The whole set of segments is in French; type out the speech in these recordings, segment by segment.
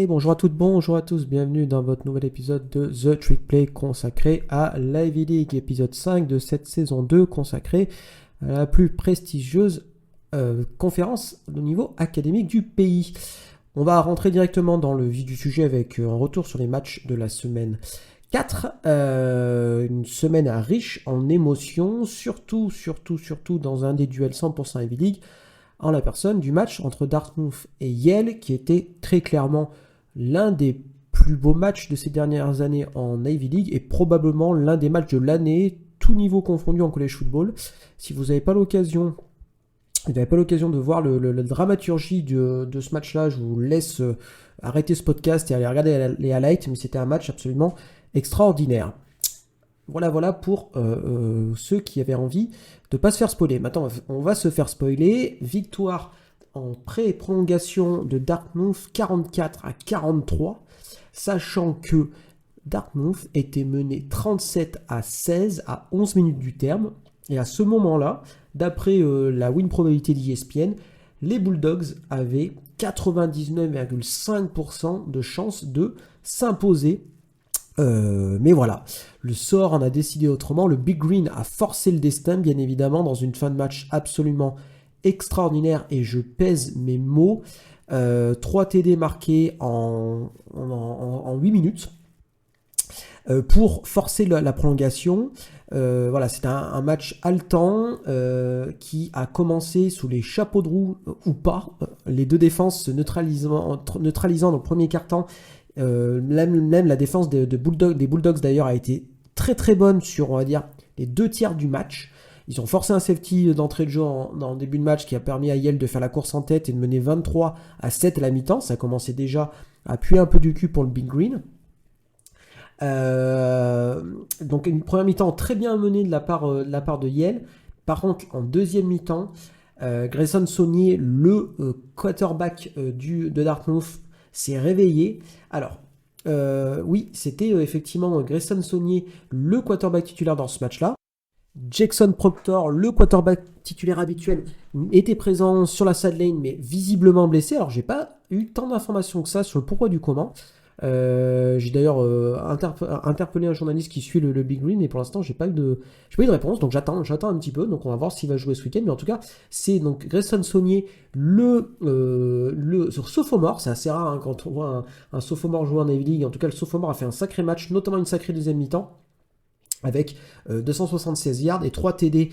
Et bonjour à toutes, bonjour à tous, bienvenue dans votre nouvel épisode de The Trick Play consacré à l'Ivy League, épisode 5 de cette saison 2 consacré à la plus prestigieuse conférence au niveau académique du pays. On va rentrer directement dans le vif du sujet avec un retour sur les matchs de la semaine 4, une semaine riche en émotions, surtout dans un des duels 100% Ivy League, en la personne du match entre Dartmouth et Yale, qui était très clairement l'un des plus beaux matchs de ces dernières années en Ivy League et probablement l'un des matchs de l'année, tout niveau confondu en college football. Si vous n'avez pas l'occasion de voir la dramaturgie de ce match-là, je vous laisse arrêter ce podcast et aller regarder les highlights, mais c'était un match absolument extraordinaire. Voilà pour ceux qui avaient envie de ne pas se faire spoiler. Maintenant, on va se faire spoiler. Victoire en pré-prolongation de Dartmouth 44-43, sachant que Dartmouth était mené 37-16 à 11 minutes du terme. Et à ce moment-là, d'après la win probabilité d'ESPN, les Bulldogs avaient 99,5% de chance de s'imposer. Mais voilà, le sort en a décidé autrement. Le Big Green a forcé le destin, bien évidemment, dans une fin de match absolument extraordinaire, et je pèse mes mots. 3 TD marqués en 8 minutes pour forcer la prolongation. Voilà, c'est un match haletant qui a commencé sous les chapeaux de roue ou pas. Les deux défenses se neutralisant dans le premier quart-temps. Même la défense des Bulldogs d'ailleurs a été très bonne sur, on va dire, les 2 tiers du match. Ils ont forcé un safety d'entrée de jeu dans le début de match qui a permis à Yale de faire la course en tête et de mener 23-7 à la mi-temps. Ça commençait déjà à puer un peu du cul pour le Big Green. Donc une première mi-temps très bien menée de la part de Yale. Par contre, en deuxième mi-temps, Grayson Saunier, le quarterback de Dartmouth, s'est réveillé. Alors, oui, c'était effectivement Grayson Saunier, le quarterback titulaire dans ce match-là. Jackson Proctor, le quarterback titulaire habituel, était présent sur la sideline, mais visiblement blessé. Alors, j'ai pas eu tant d'informations que ça sur le pourquoi du comment. J'ai d'ailleurs interpellé un journaliste qui suit le Big Green, et pour l'instant j'ai pas eu de réponse, donc j'attends un petit peu. Donc on va voir s'il va jouer ce week-end, mais en tout cas c'est donc Grayson Saunier, le sophomore. C'est assez rare quand on voit un sophomore jouer en Ivy League. En tout cas, le sophomore a fait un sacré match, notamment une sacrée deuxième mi-temps avec 276 yards et 3 TD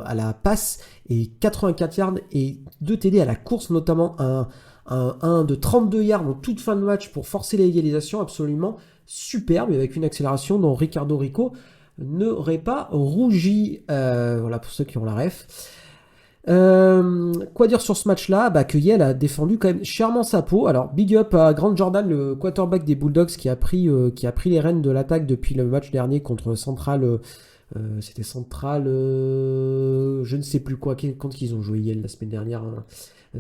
à la passe et 84 yards et 2 TD à la course, notamment un de 32 yards en toute fin de match pour forcer l'égalisation, absolument superbe, avec une accélération dont Ricardo Rico n'aurait pas rougi. Voilà pour ceux qui ont la ref. Quoi dire sur ce match-là? Que Yale a défendu quand même chèrement sa peau. Alors big up à Grant Jordan, le quarterback des Bulldogs, qui a pris les rênes de l'attaque depuis le match dernier contre Central. C'était Central, je ne sais plus quoi, contre ils ont joué Yale la semaine dernière.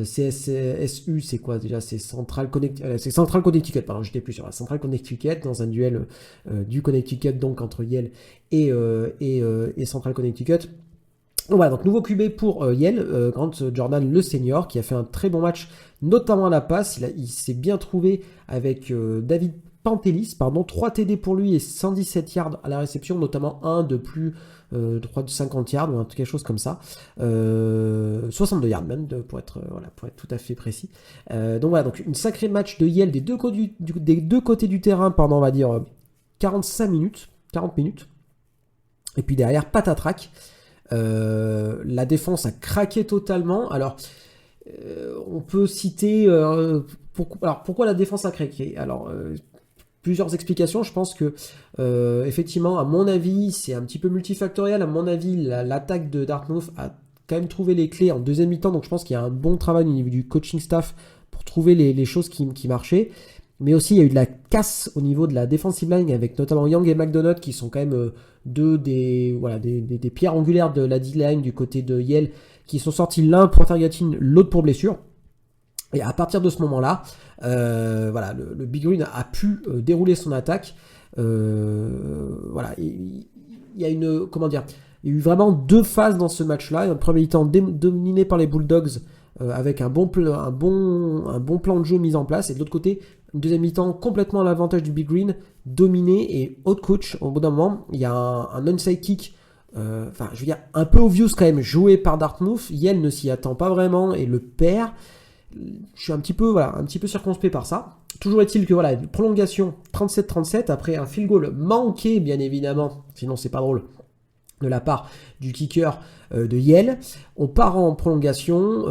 CSU, c'est quoi déjà? C'est Central Connecticut, pardon, j'étais plus sur la Central Connecticut, dans un duel du Connecticut, donc entre Yale et Central Connecticut. Voilà, donc nouveau QB pour Yale, Grant Jordan le senior, qui a fait un très bon match, notamment à la passe. Il s'est bien trouvé avec David Pantelis, 3 TD pour lui et 117 yards à la réception, notamment un de plus de 50 yards ou quelque chose comme ça, 62 yards même, pour être tout à fait précis. Donc voilà, donc une sacrée match de Yale des deux côtés du terrain pendant, on va dire, 40 minutes, et puis derrière, patatrac. La défense a craqué totalement. Alors, on peut citer pourquoi la défense a craqué. Alors, plusieurs explications. Je pense que effectivement, à mon avis, c'est un petit peu multifactoriel. À mon avis, l'attaque de Dartmouth a quand même trouvé les clés en deuxième mi-temps. Donc je pense qu'il y a un bon travail au niveau du coaching staff pour trouver les choses qui marchaient. Mais aussi, il y a eu de la casse au niveau de la defensive line, avec notamment Young et McDonough, qui sont quand même deux des pierres angulaires de la D-line du côté de Yale, qui sont sortis l'un pour targeting, l'autre pour blessure. Et à partir de ce moment-là, le Big Green a pu dérouler son attaque. Il y a il y a eu vraiment 2 phases dans ce match-là. Un premier temps dominé par les Bulldogs, avec un bon plan de jeu mis en place, et de l'autre côté, Deuxième mi-temps, complètement à l'avantage du Big Green, dominé et out coach. Au bout d'un moment, il y a un onside kick, je veux dire, un peu obvious quand même, joué par Dartmouth. Yale ne s'y attend pas vraiment et le perd. Je suis un petit peu circonspect par ça. Toujours est-il que voilà, une prolongation 37-37 après un field goal manqué, bien évidemment, sinon c'est pas drôle, de la part du kicker de Yale. On part en prolongation.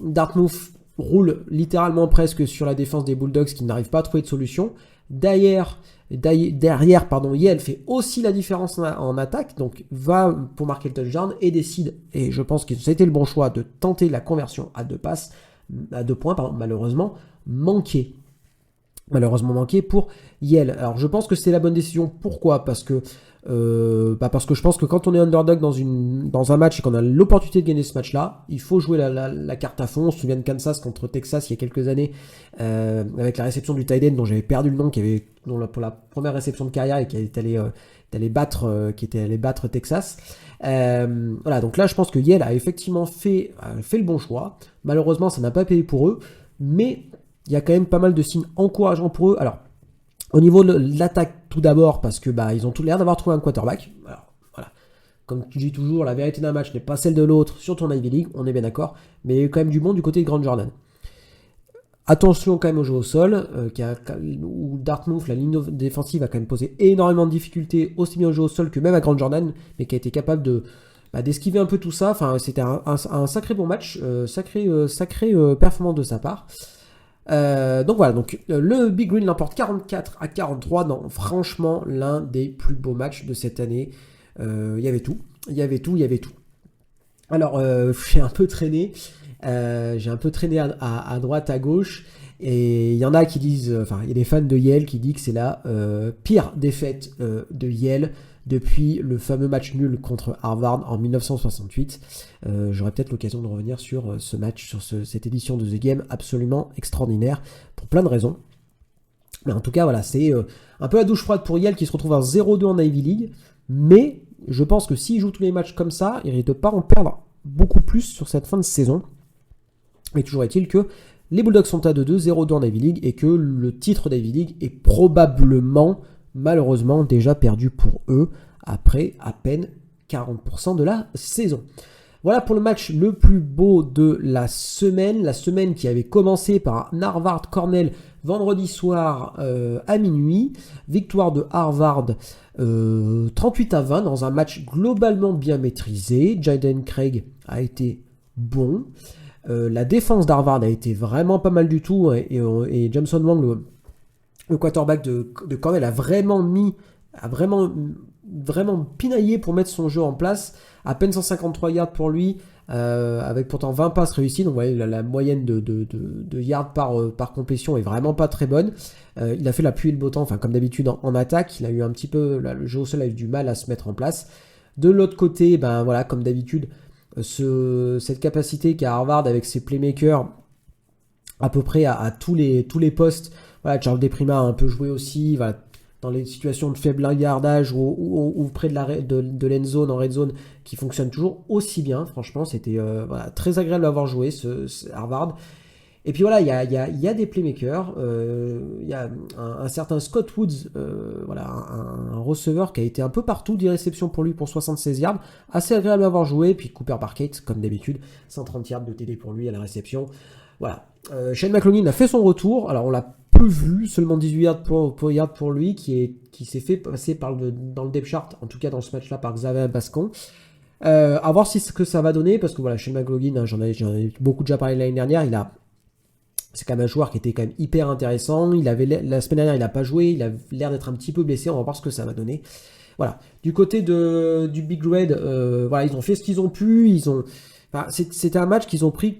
Dartmouth roule littéralement presque sur la défense des Bulldogs qui n'arrivent pas à trouver de solution. Derrière, Yale fait aussi la différence en attaque, donc va pour marquer le touchdown et décide, et je pense que c'était le bon choix, de tenter la conversion à 2 points, malheureusement manqué pour Yale. Alors je pense que c'est la bonne décision. Pourquoi ? Parce que je pense que quand on est underdog dans un match et qu'on a l'opportunité de gagner ce match-là, il faut jouer la carte à fond. On se souvient de Kansas contre Texas il y a quelques années, avec la réception du tight end dont j'avais perdu le nom, pour la première réception de carrière et qui était allé battre Texas. Voilà, donc là je pense que Yale a effectivement fait le bon choix. Malheureusement ça n'a pas payé pour eux, mais il y a quand même pas mal de signes encourageants pour eux. Alors, au niveau de l'attaque, tout d'abord, parce que ils ont tout l'air d'avoir trouvé un quarterback. Alors, voilà. Comme tu dis toujours, la vérité d'un match n'est pas celle de l'autre sur ton Ivy League, on est bien d'accord, mais il y a quand même du bon du côté de Grand Jordan. Attention quand même au jeu au sol, où Dartmouth, la ligne défensive, a quand même posé énormément de difficultés, aussi bien au jeu au sol que même à Grand Jordan, mais qui a été capable d'esquiver un peu tout ça. Enfin, c'était un sacré bon match, sacré performance de sa part. Donc voilà, le Big Green l'emporte 44-43 dans franchement l'un des plus beaux matchs de cette année. Il y avait tout. Alors j'ai un peu traîné à droite, à gauche, et il y en a qui disent, il y a des fans de Yale qui disent que c'est la pire défaite de Yale depuis le fameux match nul contre Harvard en 1968. J'aurai peut-être l'occasion de revenir sur ce match, sur cette édition de The Game absolument extraordinaire, pour plein de raisons. Mais en tout cas, voilà, c'est un peu la douche froide pour Yale qui se retrouve à 0-2 en Ivy League, mais je pense que s'ils jouent tous les matchs comme ça, ils risquent de pas en perdre beaucoup plus sur cette fin de saison. Mais toujours est-il que les Bulldogs sont à 2-2, 0-2 en Ivy League, et que le titre d'Ivy League est probablement, malheureusement, déjà perdu pour eux après à peine 40% de la saison. Voilà pour le match le plus beau de la semaine qui avait commencé par un Harvard-Cornell vendredi soir à minuit. Victoire de Harvard 38-20 dans un match globalement bien maîtrisé. Jaden Craig a été bon. La défense d'Harvard a été vraiment pas mal du tout, et Jameson Wang, le quarterback de Cornell, a vraiment pinaillé pour mettre son jeu en place. À peine 153 yards pour lui, avec pourtant 20 passes réussies. Donc ouais, la moyenne de yards par complétion est vraiment pas très bonne. Il a fait la pluie et le beau temps, comme d'habitude en attaque. Il a eu un petit peu, le jeu au sol a eu du mal à se mettre en place. De l'autre côté, comme d'habitude, cette capacité qu'a Harvard avec ses playmakers à peu près à tous les postes. Voilà, Charles Deprima a un peu joué aussi, voilà, dans les situations de faible yardage ou près de l'end zone, en red zone, qui fonctionne toujours aussi bien. Franchement, c'était très agréable d'avoir joué ce Harvard. Et puis voilà, il y a des playmakers. Il y a un certain Scott Woods, un receveur qui a été un peu partout, 10 réceptions pour lui pour 76 yards. Assez agréable d'avoir joué. Puis Cooper Parkett, comme d'habitude, 130 yards de TD pour lui à la réception. Voilà. Shane McLaughlin a fait son retour. Alors on l'a peu vu, seulement 18 yards pour lui, qui s'est fait passer dans le depth chart, en tout cas dans ce match-là, par Xavier Bascon. À voir ce que ça va donner, parce que voilà, Shane McLaughlin, j'en ai beaucoup déjà parlé l'année dernière, c'est quand même un joueur qui était quand même hyper intéressant. La semaine dernière, il n'a pas joué, il a l'air d'être un petit peu blessé, on va voir ce que ça va donner. Voilà. Du côté du Big Red, ils ont fait ce qu'ils ont pu. C'était un match qu'ils ont pris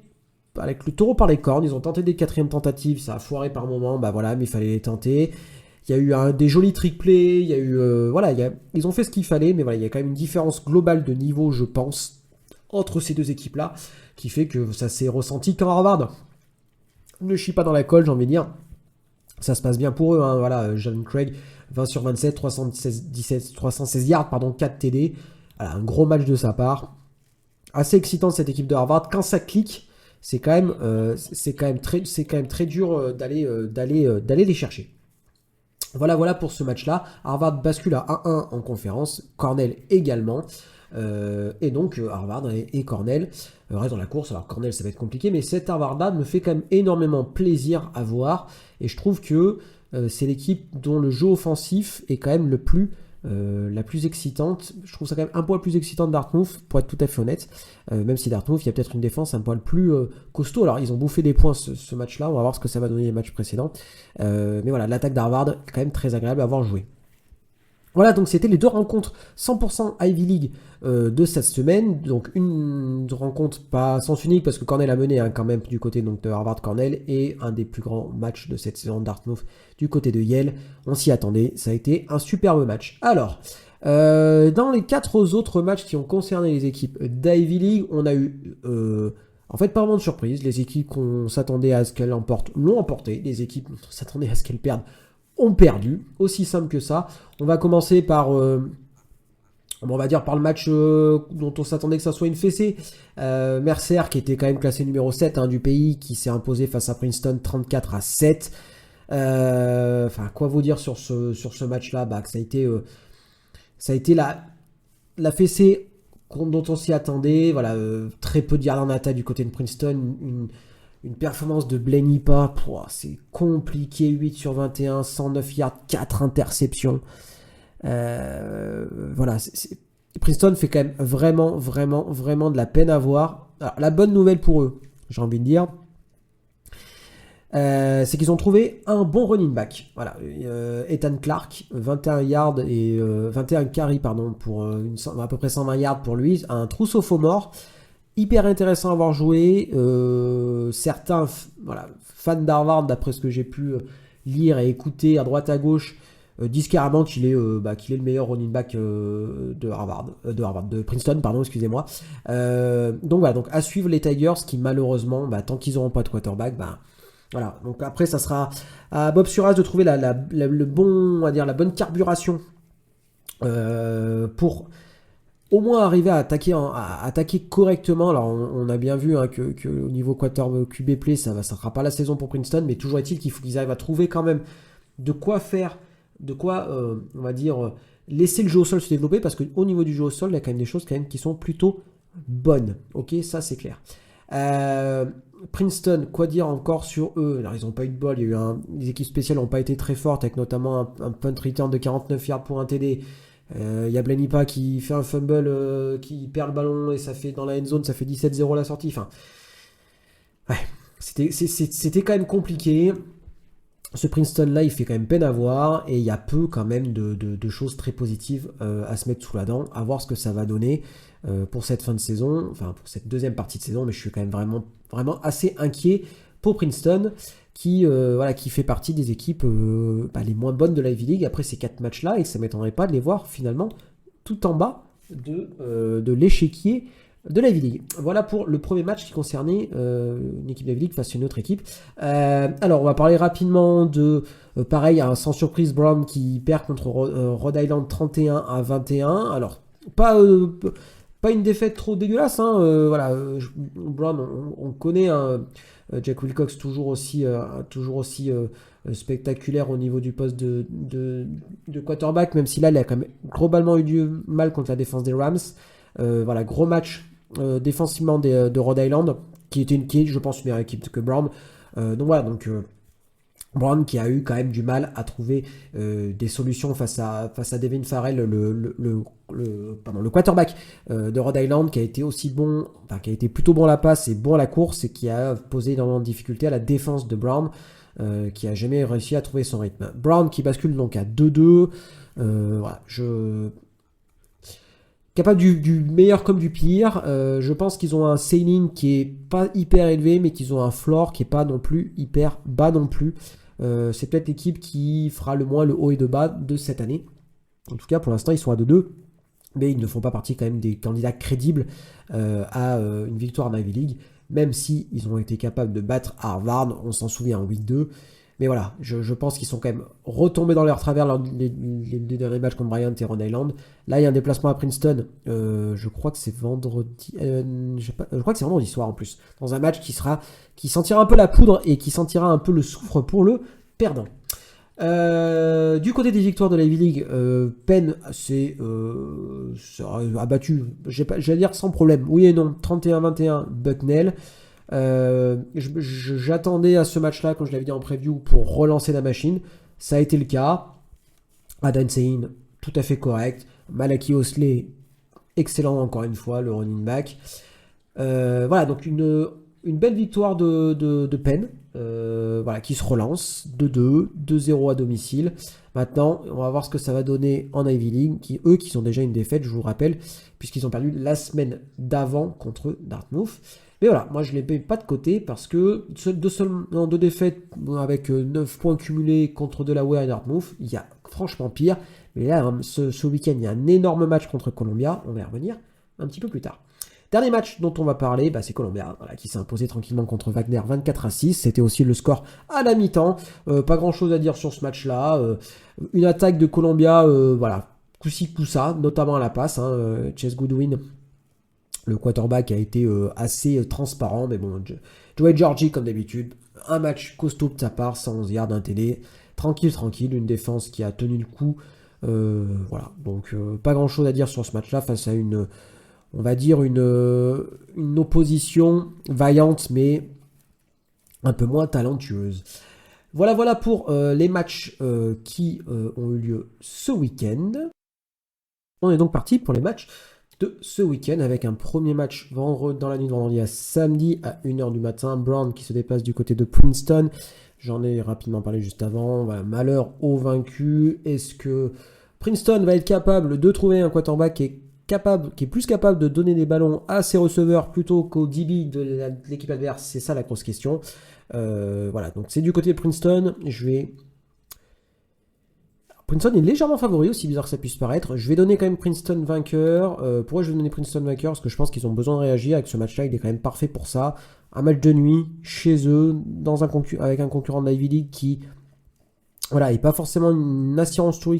avec le taureau par les cornes. Ils ont tenté des quatrièmes tentatives, ça a foiré par moments, mais il fallait les tenter. Il y a eu des jolis trick plays, il y a eu, ils ont fait ce qu'il fallait, mais voilà, il y a quand même une différence globale de niveau, je pense, entre ces deux équipes-là, qui fait que ça s'est ressenti quand Harvard ne chie pas dans la colle, j'ai envie de dire. Ça se passe bien pour eux, hein. Voilà, Jaden Craig, 20 sur 27, 316 yards, 4 TD. Voilà, un gros match de sa part. Assez excitant cette équipe de Harvard. Quand ça clique, c'est quand même très dur d'aller les chercher. Voilà pour ce match-là. Harvard bascule à 1-1 en conférence, Cornell également. Et donc Harvard et Cornell restent dans la course. Alors Cornell, ça va être compliqué, mais cet Harvard-là me fait quand même énormément plaisir à voir. Et je trouve que c'est l'équipe dont le jeu offensif est quand même la plus excitante. Je trouve ça quand même un poil plus excitant de Dartmouth, pour être tout à fait honnête. Même si Dartmouth, il y a peut-être une défense un poil plus costaud. Alors, ils ont bouffé des points ce match-là. On va voir ce que ça va donner les matchs précédents. Mais voilà, l'attaque d'Harvard est quand même très agréable à avoir joué. Voilà, donc c'était les deux rencontres 100% Ivy League de cette semaine. Donc une rencontre pas sens unique parce que Cornell a mené quand même du côté donc, de Harvard-Cornell et un des plus grands matchs de cette saison de Dartmouth du côté de Yale. On s'y attendait, ça a été un superbe match. Alors, dans les 4 autres matchs qui ont concerné les équipes d'Ivy League, on a eu... en fait, pas vraiment de surprise. Les équipes qu'on s'attendait à ce qu'elles emportent l'ont emporté. Les équipes qu'on s'attendait à ce qu'elles perdent ont perdu, aussi simple que ça. On va commencer par, on va dire par le match dont on s'attendait que ça soit une fessée. Mercer, qui était quand même classé numéro 7 du pays, qui s'est imposé face à Princeton 34-7. Enfin, quoi vous dire sur ce match-là, que ça a été la fessée dont on s'y attendait. Voilà, très peu de yards en attaque du côté de Princeton. Une performance de Blaney pas, c'est compliqué, 8 sur 21, 109 yards, 4 interceptions. Voilà, Princeton fait quand même vraiment de la peine à voir. Alors, la bonne nouvelle pour eux, j'ai envie de dire, c'est qu'ils ont trouvé un bon running back. Voilà, Ethan Clark, 21 yards et 21 carries pour à peu près 120 yards pour lui, un true sophomore. Hyper intéressant à avoir joué. Certains fans d'Harvard, d'après ce que j'ai pu lire et écouter à droite à gauche, disent carrément qu'il est le meilleur running back de Princeton, pardon, excusez-moi. Donc voilà, donc à suivre les Tigers qui malheureusement, tant qu'ils n'auront pas de quarterback, voilà. Donc après, ça sera à Bob Suras de trouver la bonne carburation pour au moins arriver à attaquer correctement. Alors on a bien vu que au niveau QB play, ça sera pas la saison pour Princeton, mais toujours est-il qu'il faut qu'ils arrivent à trouver quand même de quoi faire, on va dire laisser le jeu au sol se développer, parce qu'au niveau du jeu au sol, il y a quand même des choses quand même qui sont plutôt bonnes. Ok, ça c'est clair. Princeton, quoi dire encore sur eux? Alors ils n'ont pas eu de bol, les équipes spéciales n'ont pas été très fortes, avec notamment un punt return de 49 yards pour un TD. Il y a Blaney pas qui fait un fumble, qui perd le ballon et ça fait dans la end zone, ça fait 17-0 la sortie. Enfin, ouais, c'était quand même compliqué. Ce Princeton là, il fait quand même peine à voir et il y a peu quand même de choses très positives à se mettre sous la dent, à voir ce que ça va donner pour cette fin de saison, enfin pour cette deuxième partie de saison, mais je suis quand même vraiment assez inquiet pour Princeton, qui fait partie des équipes les moins bonnes de la Ivy League après ces 4 matchs-là, et ça ne m'étonnerait pas de les voir finalement tout en bas de l'échiquier de la Ivy League. Voilà pour le premier match qui concernait une équipe de la Ivy League face à une autre équipe. Alors, on va parler rapidement de, pareil, sans surprise, Brown qui perd contre Rhode Island 31-21. Alors, pas une défaite trop dégueulasse. Brown, on connaît Jack Wilcox toujours aussi spectaculaire au niveau du poste de quarterback, même si là, il a quand même globalement eu du mal contre la défense des Rams. Gros match défensivement de Rhode Island, qui est, je pense, une meilleure équipe que Brown. Brown qui a eu quand même du mal à trouver des solutions face à Devin Farrell, le quarterback de Rhode Island, qui a été aussi bon, qui a été plutôt bon à la passe et bon à la course, et qui a posé énormément de difficultés à la défense de Brown, qui a jamais réussi à trouver son rythme. Brown qui bascule donc à 2-2. Capable du meilleur comme du pire. Je pense qu'ils ont un ceiling qui est pas hyper élevé, mais qu'ils ont un floor qui est pas non plus hyper bas non plus. C'est peut-être l'équipe qui fera le moins le haut et de bas de cette année. En tout cas, pour l'instant, ils sont à 2-2, mais ils ne font pas partie quand même des candidats crédibles à une victoire en Ivy League, même si ils ont été capables de battre Harvard, on s'en souvient, en week 2. Mais voilà, je pense qu'ils sont quand même retombés dans leur travers lors les deux derniers matchs contre Bryant et Rhode Island. Là, il y a un déplacement à Princeton. Je crois que c'est vendredi. Je crois que c'est vendredi soir en plus. Dans un match qui sentira un peu la poudre et qui sentira un peu le soufre pour le perdant. Du côté des victoires de la Ivy League, Penn s'est abattu, j'allais dire sans problème. Oui et non, 31-21, Bucknell. J'attendais à ce match-là, comme je l'avais dit en preview, pour relancer la machine. Ça a été le cas. Adan Sein, tout à fait correct. Malaki Osley, excellent encore une fois, le running back. Voilà, donc une belle victoire de Penn, voilà, qui se relance 2-2, 2-0 à domicile. Maintenant, on va voir ce que ça va donner en Ivy League, qui ont déjà une défaite, je vous rappelle, puisqu'ils ont perdu la semaine d'avant contre Dartmouth. Mais voilà, moi je ne les mets pas de côté parce que deux défaites avec 9 points cumulés contre Delaware et Dartmouth, il y a franchement pire. Mais là, ce week-end, il y a un énorme match contre Columbia, on va y revenir un petit peu plus tard. Dernier match dont on va parler, c'est Columbia, voilà, qui s'est imposé tranquillement contre Wagner 24-6. C'était aussi le score à la mi-temps. Pas grand chose à dire sur ce match-là. Une attaque de Columbia, voilà, coup-ci, coup-ça, notamment à la passe. Chase Goodwin, le quarterback, a été assez transparent. Mais bon, Joey Georgie, comme d'habitude, un match costaud de sa part, 111 yards, un TD. Tranquille, une défense qui a tenu le coup. Voilà, donc pas grand chose à dire sur ce match-là face à on va dire une opposition vaillante, mais un peu moins talentueuse. Voilà pour les matchs qui ont eu lieu ce week-end. On est donc parti pour les matchs de ce week-end avec un premier match dans la nuit de vendredi à samedi à 1h du matin. Brown qui se déplace du côté de Princeton. J'en ai rapidement parlé juste avant. Voilà, malheur au vaincu. Est-ce que Princeton va être capable de trouver un quarterback qui est plus capable de donner des ballons à ses receveurs plutôt qu'au DB de l'équipe adverse? C'est ça la grosse question. Voilà, donc c'est du côté de Princeton. Princeton est légèrement favori, aussi bizarre que ça puisse paraître. Je vais donner quand même Princeton vainqueur. Pourquoi je vais donner Princeton vainqueur? Parce que je pense qu'ils ont besoin de réagir avec ce match-là. Il est quand même parfait pour ça. Un match de nuit, chez eux, avec un concurrent de la Ivy League qui n'est pas forcément une assurance tout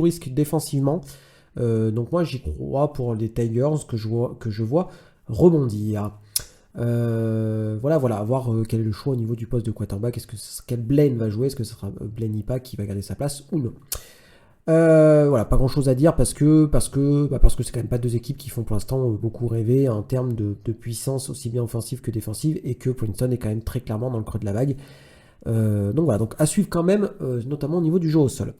risque défensivement. Donc moi j'y crois pour les Tigers que je vois rebondir. Voilà, à voir quel est le choix au niveau du poste de quarterback. Quel Blaine va jouer? Est-ce que ce sera Blaine Ipa qui va garder sa place ou non? Voilà, pas grand chose à dire parce que c'est quand même pas deux équipes qui font pour l'instant beaucoup rêver en termes de puissance aussi bien offensive que défensive, et que Princeton est quand même très clairement dans le creux de la vague. Donc voilà, donc à suivre quand même, notamment au niveau du jeu au sol.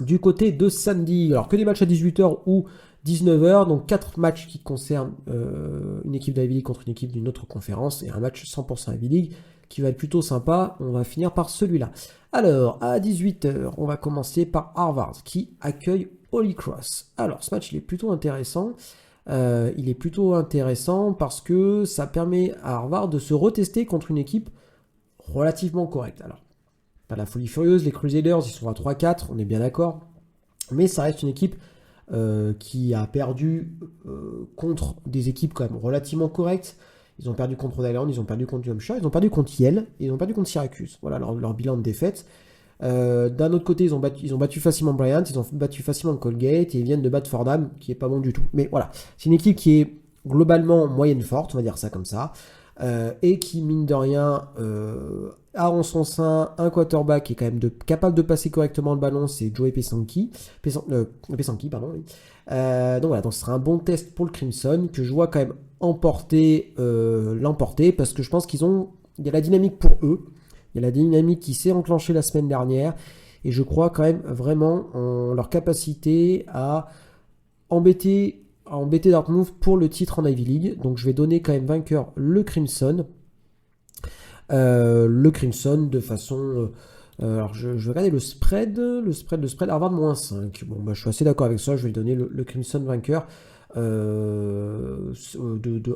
Du côté de samedi, alors que des matchs à 18h ou 19h, donc 4 matchs qui concernent une équipe d'Ivy League contre une équipe d'une autre conférence, et un match 100% Ivy League qui va être plutôt sympa. On va finir par celui-là. Alors, à 18h, on va commencer par Harvard qui accueille Holy Cross. Alors, ce match, il est plutôt intéressant. Parce que ça permet à Harvard de se retester contre une équipe relativement correcte. Alors, pas la folie furieuse, les Crusaders, ils sont à 3-4, on est bien d'accord. Mais ça reste une équipe qui a perdu contre des équipes quand même relativement correctes. Ils ont perdu contre Rhode Island, ils ont perdu contre New Hampshire, ils ont perdu contre Yale, et ils ont perdu contre Syracuse. Voilà leur bilan de défaite. D'un autre côté, ils ont battu facilement Bryant, ils ont battu facilement Colgate, et ils viennent de battre Fordham, qui est pas bon du tout. Mais voilà, c'est une équipe qui est globalement moyenne forte, on va dire ça comme ça, et qui, mine de rien, a en son sein un quarterback qui est quand même capable de passer correctement le ballon, c'est Joey Pesanki, pardon, oui. Donc voilà, donc ce sera un bon test pour le Crimson, que je vois quand même l'emporter, parce que je pense il y a la dynamique pour eux, il y a la dynamique qui s'est enclenchée la semaine dernière, et je crois quand même vraiment en leur capacité à embêter Dartmouth pour le titre en Ivy League. Donc je vais donner quand même vainqueur le Crimson. De façon... alors je vais regarder le spread. Le spread Harvard -5. Bon, je suis assez d'accord avec ça. Je vais donner le Crimson vainqueur de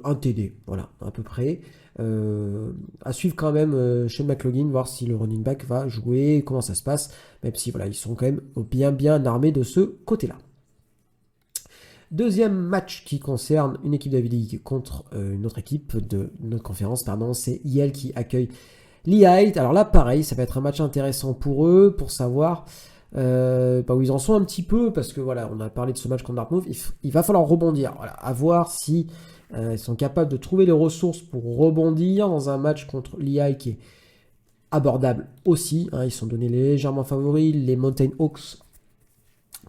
1 TD. Voilà, à peu près. À suivre quand même Shane McLaughlin, voir si le running back va jouer, comment ça se passe. Même si voilà, ils sont quand même bien armés de ce côté-là. Deuxième match qui concerne une équipe d'Ivy League contre une autre équipe de notre conférence, c'est Yale qui accueille Lehigh, alors là pareil, ça va être un match intéressant pour eux, pour savoir où ils en sont un petit peu, parce que voilà, on a parlé de ce match contre Dartmouth, il va falloir rebondir, voilà, à voir si ils sont capables de trouver les ressources pour rebondir dans un match contre Lehigh qui est abordable aussi, hein, ils sont donnés légèrement favoris, les Mountain Hawks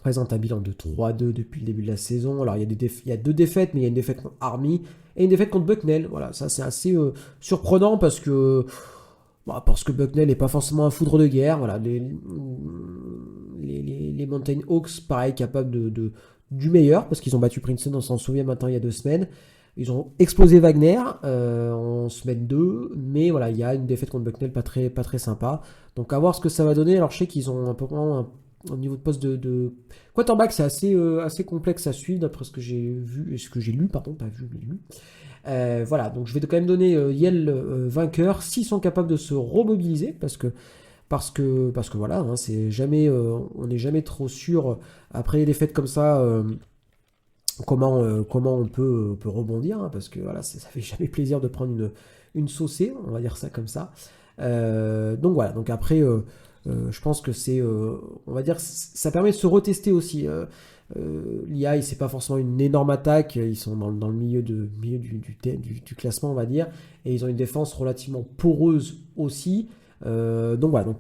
présentent un bilan de 3-2 depuis le début de la saison. Alors il y a deux défaites, mais il y a une défaite contre Army et une défaite contre Bucknell. Voilà, ça c'est assez surprenant parce que Bucknell n'est pas forcément un foudre de guerre. Voilà, les Mountain Hawks, pareil, capables du meilleur, parce qu'ils ont battu Princeton, on s'en souvient maintenant, il y a 2 semaines. Ils ont explosé Wagner en semaine 2, mais voilà, il y a une défaite contre Bucknell pas très sympa. Donc à voir ce que ça va donner. Alors je sais qu'ils ont un peu au niveau de poste de quarterback, c'est assez complexe à suivre d'après ce que j'ai vu, ce que j'ai lu, pardon, pas vu, mais lu. Voilà, donc je vais quand même donner Yale vainqueur s'ils sont capables de se remobiliser, parce que voilà, hein, c'est jamais, on n'est jamais trop sûr après les défaites comme ça. Comment on peut rebondir, hein, parce que voilà, ça fait jamais plaisir de prendre une saucée, on va dire ça comme ça. Donc voilà, donc après, je pense que on va dire, ça permet de se retester aussi. L'IA, c'est pas forcément une énorme attaque, ils sont dans le milieu du classement, on va dire, et ils ont une défense relativement poreuse aussi. Donc voilà, donc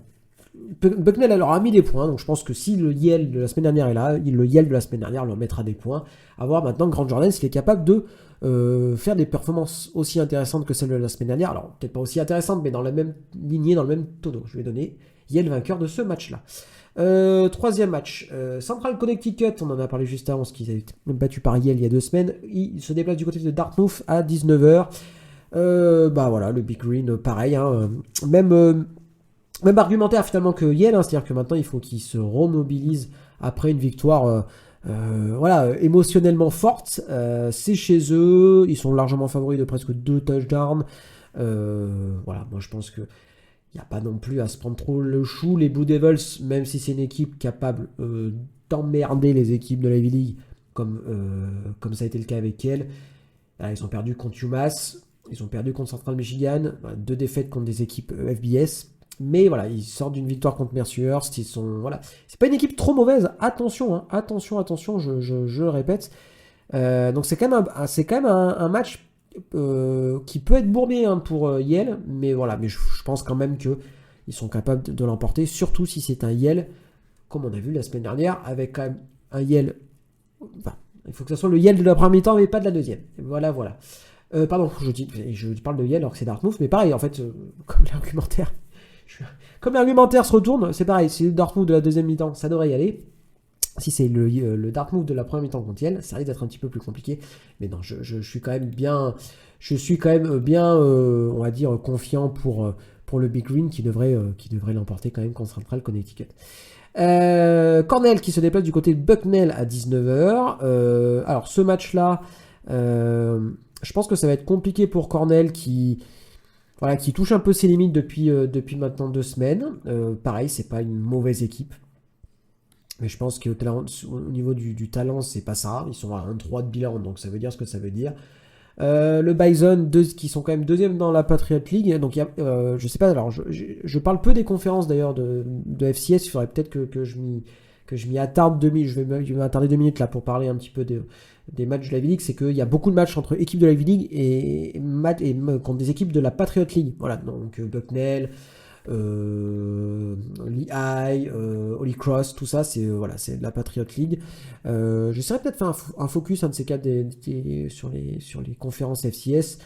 Bucknell leur a mis des points, donc je pense que si le Yale de la semaine dernière est là, le Yale de la semaine dernière leur mettra des points. À voir maintenant Grant Jordan s'il est capable de faire des performances aussi intéressantes que celles de la semaine dernière. Alors peut-être pas aussi intéressantes, mais dans la même lignée, dans le même tonneau. Je vais donner Yale vainqueur de ce match-là. Troisième match, Central Connecticut, on en a parlé juste avant, parce qu'ils avaient été battus par Yale il y a 2 semaines. Il se déplace du côté de Dartmouth à 19h. Voilà, le Big Green, pareil, hein, même argumentaire finalement que Yale, hein, c'est-à-dire que maintenant il faut qu'ils se remobilisent après une victoire émotionnellement forte. C'est chez eux, ils sont largement favoris de presque 2 touchdowns. Voilà, moi je pense que il n'y a pas non plus à se prendre trop le chou. Les Blue Devils, même si c'est une équipe capable d'emmerder les équipes de la Ivy League, comme ça a été le cas avec Yale, ils ont perdu contre UMass, ils ont perdu contre Central Michigan, 2 défaites contre des équipes FBS. Mais voilà, ils sortent d'une victoire contre Mercyhurst. C'est pas une équipe trop mauvaise. Attention, hein, attention, je le répète. Donc c'est quand même un match qui peut être bourbier, hein, pour Yale, mais voilà, mais je pense quand même que ils sont capables de l'emporter, surtout si c'est un Yale, comme on a vu la semaine dernière, avec quand même un Yale. Enfin, il faut que ce soit le Yale de la première mi-temps, mais pas de la deuxième. Voilà. Pardon, je parle de Yale alors que c'est Dartmouth, mais pareil, en fait, comme l'argumentaire se retourne, c'est pareil, c'est le Dartmouth de la deuxième mi-temps, ça devrait y aller. Si c'est le Dartmouth de la première mi-temps contre Yale, ça risque d'être un petit peu plus compliqué. Mais non, je suis quand même bien, on va dire, confiant pour le Big Green qui devrait l'emporter quand même contre Central Connecticut. Cornell qui se déplace du côté de Bucknell à 19h. Alors ce match-là, je pense que ça va être compliqué pour Cornell qui touche un peu ses limites depuis maintenant 2 semaines. Pareil, c'est pas une mauvaise équipe. Mais je pense qu'au niveau du talent, c'est pas ça. Ils sont à 1-3 de bilan, donc ça veut dire ce que ça veut dire. Le Bison, qui sont quand même deuxième dans la Patriot League. Donc, je sais pas, alors je parle peu des conférences d'ailleurs de FCS. Il faudrait peut-être que je m'y attarde 2 minutes. Je vais m'attarder 2 minutes là pour parler un petit peu des matchs de la V-League. C'est qu'il y a beaucoup de matchs entre équipes de la V-League et contre des équipes de la Patriot League. Voilà, donc Bucknell. Lehigh, Holy Cross, tout ça, c'est de la Patriot League. J'essaierai peut-être de faire un focus, un de ces quatre sur les conférences FCS,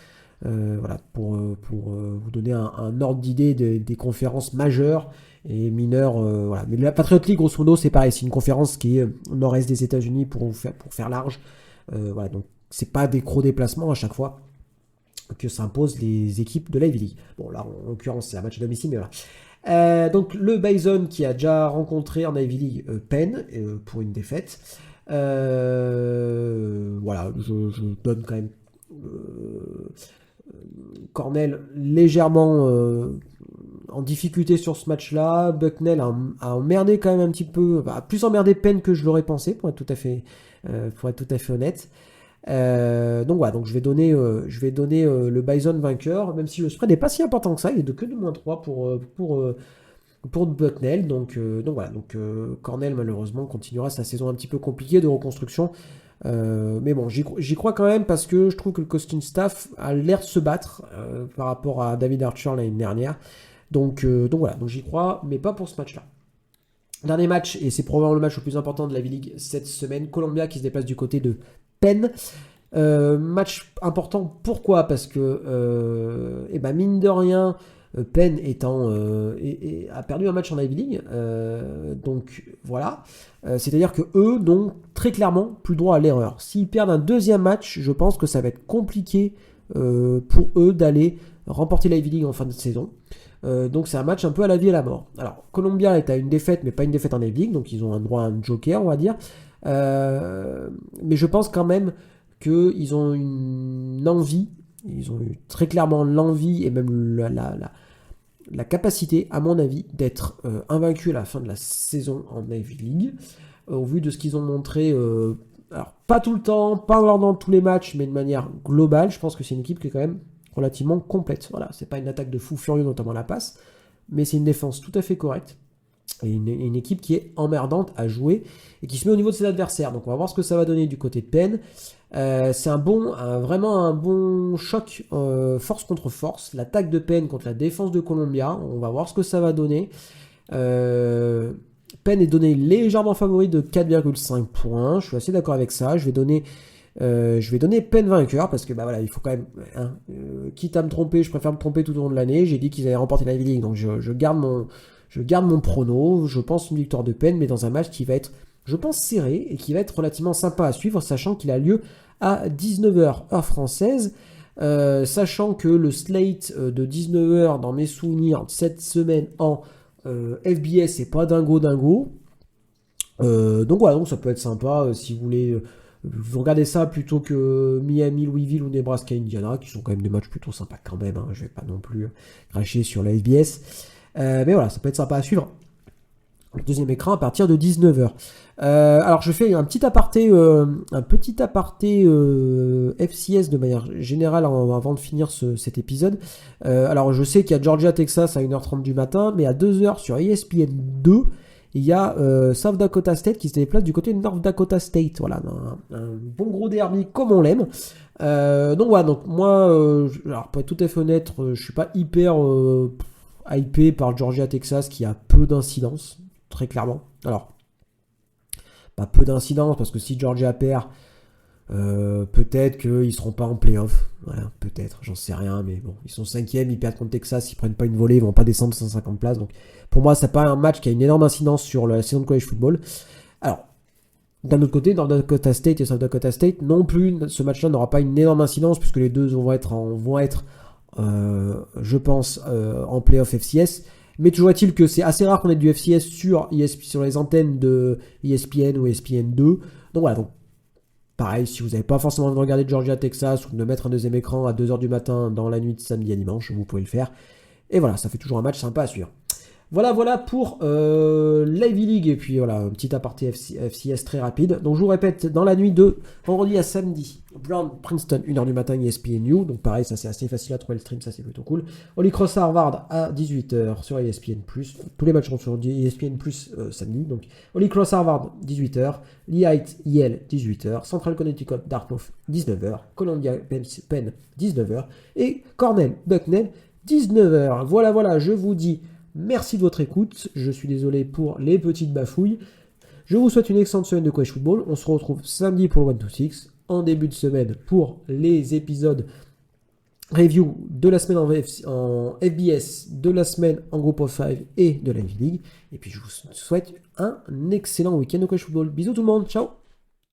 pour vous donner un ordre d'idée des conférences majeures et mineures. Mais la Patriot League, grosso modo, c'est pareil, c'est une conférence qui est au nord-est des États-Unis pour faire large. Donc c'est pas des gros déplacements à chaque fois que s'imposent les équipes de l'Ivy League. Bon, là, en l'occurrence, c'est un match à domicile, mais voilà. Donc, le Bison qui a déjà rencontré en Ivy League Penn pour une défaite. Je donne quand même Cornell légèrement en difficulté sur ce match-là. Bucknell a emmerdé quand même un petit peu, plus emmerdé Penn que je l'aurais pensé, pour être tout à fait honnête. Donc voilà, donc je vais donner le Bison vainqueur, même si le spread n'est pas si important que ça, il est de que de -3 pour Bucknell. Donc voilà, Cornell malheureusement continuera sa saison un petit peu compliquée de reconstruction. Mais bon, j'y crois quand même parce que je trouve que le coaching staff a l'air de se battre par rapport à David Archer l'année dernière. Donc voilà, donc j'y crois, mais pas pour ce match-là. Dernier match, et c'est probablement le match le plus important de la V-League cette semaine, Columbia qui se déplace du côté de Penn. Match important, pourquoi? Parce que, mine de rien, Penn a perdu un match en Ivy League, donc voilà. C'est-à-dire que eux n'ont très clairement plus droit à l'erreur. S'ils perdent un deuxième match, je pense que ça va être compliqué pour eux d'aller remporter la Ivy League en fin de saison. Donc c'est un match un peu à la vie et à la mort. Alors Columbia est à une défaite, mais pas une défaite en Ivy League, donc ils ont un droit à un joker, on va dire. Mais je pense quand même qu'ils ont une envie, ils ont eu très clairement l'envie et même la capacité, à mon avis, d'être invaincus à la fin de la saison en Ivy League, au vu de ce qu'ils ont montré. Alors, pas tout le temps, pas dans tous les matchs, mais de manière globale, je pense que c'est une équipe qui est quand même relativement complète. Voilà, c'est pas une attaque de fou furieux, notamment la passe, mais c'est une défense tout à fait correcte. Et une équipe qui est emmerdante à jouer et qui se met au niveau de ses adversaires. Donc on va voir ce que ça va donner du côté de Penn. C'est vraiment un bon choc force contre force. L'attaque de Penn contre la défense de Columbia. On va voir ce que ça va donner. Penn est donné légèrement favori de 4,5 points. Je suis assez d'accord avec ça. Je vais donner Penn vainqueur parce que voilà, il faut quand même, quitte à me tromper, je préfère me tromper tout au long de l'année. J'ai dit qu'ils allaient remporter la Ivy League, donc je garde mon prono. Je pense une victoire de Penn, mais dans un match qui va être, je pense, serré et qui va être relativement sympa à suivre, sachant qu'il a lieu à 19h heure française. Sachant que le slate de 19h dans mes souvenirs cette semaine en FBS c'est pas dingo. Donc voilà, donc ça peut être sympa si vous voulez vous regardez ça plutôt que Miami, Louisville ou Nebraska, Indiana, qui sont quand même des matchs plutôt sympas quand même. Je vais pas non plus cracher sur la FBS. Mais voilà, ça peut être sympa à suivre. Le deuxième écran à partir de 19h. Alors je fais un petit aparté FCS de manière générale avant de finir cet épisode. Alors je sais qu'il y a Georgia Texas à 1h30 du matin, mais à 2h sur ESPN 2, il y a South Dakota State qui se déplace du côté de North Dakota State. Voilà, un bon gros derby comme on l'aime. Donc voilà, donc moi, alors pour être tout à fait honnête, je suis pas hyper hypé par Georgia Texas qui a peu d'incidence, très clairement. Alors, pas peu d'incidence parce que si Georgia perd, peut-être qu'ils seront pas en playoff. Voilà, peut-être, j'en sais rien, mais bon, ils sont 5e, ils perdent contre Texas, ils prennent pas une volée, ils vont pas descendre de 150 places. Donc pour moi, c'est pas un match qui a une énorme incidence sur la saison de college football. Alors, d'un autre côté, North Dakota State et South Dakota State non plus, ce match-là n'aura pas une énorme incidence puisque les deux vont être je pense, en playoff FCS. Mais toujours est-il que c'est assez rare qu'on ait du FCS sur les antennes de ESPN ou ESPN2. Donc voilà, donc pareil, si vous n'avez pas forcément envie de regarder Georgia Texas ou de mettre un deuxième écran à 2h du matin dans la nuit de samedi à dimanche, vous pouvez le faire. Et voilà, ça fait toujours un match sympa à suivre. Voilà pour l'Ivy League. Et puis voilà, un petit aparté FCS très rapide. Donc je vous répète, dans la nuit de vendredi à samedi, Brown Princeton, 1h du matin, ESPNU. Donc pareil, ça c'est assez facile à trouver le stream, ça c'est plutôt cool. Holy Cross Harvard à 18h sur ESPN+. Tous les matchs sont sur ESPN+, samedi. Donc Holy Cross Harvard, 18h. Lehigh Yale, 18h. Central Connecticut, Dartmouth, 19h. Columbia Penn, 19h. Et Cornell Bucknell, 19h. Voilà, je vous dis merci de votre écoute. Je suis désolé pour les petites bafouilles. Je vous souhaite une excellente semaine de college football. On se retrouve samedi pour le 1-2-6. En début de semaine pour les épisodes review de la semaine en FBS, de la semaine en Group of 5 et de la Ivy League. Et puis je vous souhaite un excellent week-end de college football. Bisous tout le monde. Ciao.